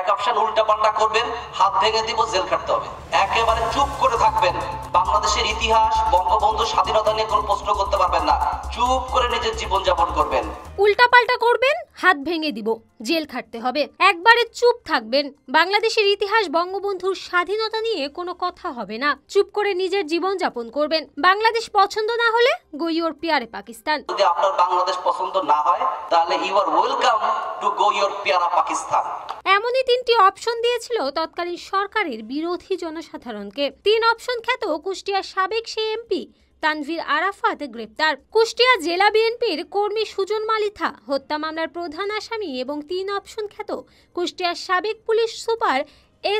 এক অপশন উল্টাপাল্টা করবেন, হাত ভেঙে দিব, জেল খাটতে হবে। একেবারে চুপ করে থাকবেন, বাংলাদেশের ইতিহাস, বঙ্গবন্ধু স্বাধীনতা নিয়ে কোনো প্রশ্ন করতে পারবেন না, চুপ করে নিজের জীবন যাপন করবেন। উল্টাপাল্টা করবেন, হাত ভেঙে দিব, জেল খাটতে হবে। একবারে চুপ থাকবেন, বাংলাদেশের ইতিহাস, বঙ্গবন্ধুর স্বাধীনতা নিয়ে কোনো কথা হবে না, চুপ করে নিজের জীবন যাপন করবেন। বাংলাদেশ পছন্দ না হলে গো ইওর পিয়ারে পাকিস্তান। যদি আপনার বাংলাদেশ পছন্দ না হয় তাহলে you are welcome to go your পিয়ারা পাকিস্তান। এমনই তিনটি অপশন দিয়েছিল তৎকালীন সরকারের বিরোধী জনসাধারণকে। 3 অপশন খ্যাত কুষ্টিয়ার সাবেক সেই এমপি তানভীর আরাফাত গ্রেপ্তার। কুষ্টিয়া জেলা বিএনপির কর্মী সুজন মালিথা হত্যা মামলার প্রধান আসামি এবং 3 অপশন খ্যাত কুষ্টিয়ার সাবেক পুলিশ সুপার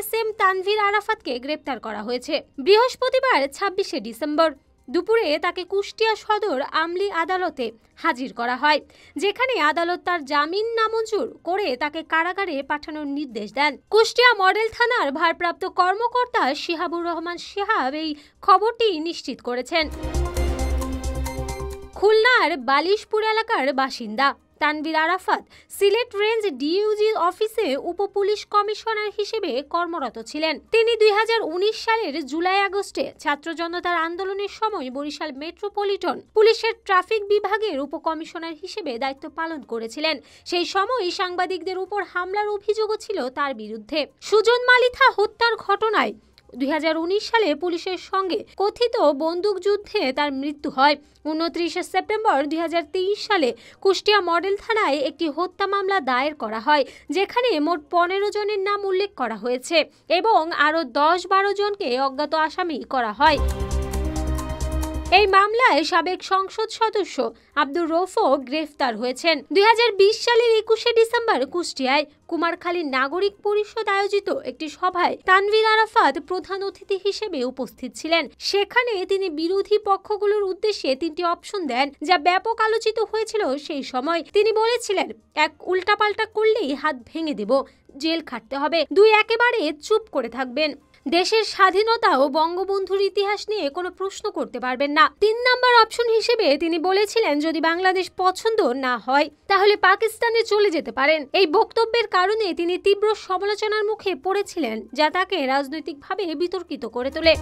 SM তানভীর আরাফাতকে গ্রেপ্তার করা হয়েছে। বৃহস্পতিবার 26শে ডিসেম্বর দুপুরে তাকে কুষ্টিয়া সদর আমলি আদালতে হাজির করা হয়, যেখানে আদালত তার জামিন নামঞ্জুর করে তাকে কারাগারে পাঠানোর নির্দেশ দেন। কুষ্টিয়া মডেল থানার ভারপ্রাপ্ত কর্মকর্তা শিহাবুর রহমান শিহাব এই খবরটি নিশ্চিত করেছেন। খুলনার বালিশপুর এলাকার বাসিন্দা তানভীর আরাফাত সিলেট রেঞ্জ ডিইউজি অফিসে উপ পুলিশ কমিশনার হিসেবে কর্মরত ছিলেন। তিনি 2019 সালের জুলাই আগস্টে ছাত্র জনতার আন্দোলনের সময় বরিশাল মেট্রোপলিটন পুলিশের ট্রাফিক বিভাগের উপকমিশনার হিসেবে দায়িত্ব পালন করেছিলেন। সেই সময় সাংবাদিকদের উপর হামলার অভিযোগও ছিল তার বিরুদ্ধে। সুজন মালিথা হত্যার ঘটনায় 2019 সালে পুলিশের সঙ্গে কথিত বন্দুকযুদ্ধে তার মৃত্যু হয়। 29শে সেপ্টেম্বর 2023 সালে কুষ্টিয়া মডেল থানায় একটি হত্যা মামলা দায়ের করা হয়, যেখানে মোট 15 জনের নাম উল্লেখ করা হয়েছে এবং আরও 10-12 জনকে অজ্ঞাত আসামি করা হয়। এই মামলায় সাবেক সংসদ সদস্য আব্দুর রৌফও গ্রেফতার হয়েছেন। 2020 সালের 21শে ডিসেম্বর কুষ্টিয়ায় কুমারখালী নাগরিক পরিষদ আয়োজিত একটি সভায় তানভীর আরাফাত প্রধান অতিথি হিসেবে উপস্থিত ছিলেন। সেখানে তিনি বিরোধী পক্ষগুলোর উদ্দেশ্যে 3টি অপশন দেন, যা ব্যাপক আলোচিত হয়েছিল সেই সময়। তিনি বলেছিলেন, 1 উল্টাপাল্টা করলেই হাত ভেঙে দেব, জেল খাটতে হবে। 2 একেবারে চুপ করে থাকবেন, দেশের স্বাধীনতা ও বঙ্গবন্ধুর ইতিহাস নিয়ে কোনো প্রশ্ন করতে পারবেন না। 3 নম্বর অপশন হিসেবে তিনি বলেছিলেন, যদি বাংলাদেশ পছন্দ না হয় তাহলে পাকিস্তানে চলে যেতে পারেন। এই বক্তব্যের কারণে তিনি তীব্র সমালোচনার মুখে পড়েছিলেন, যা তাকে রাজনৈতিকভাবে বিতর্কিত করে তোলে।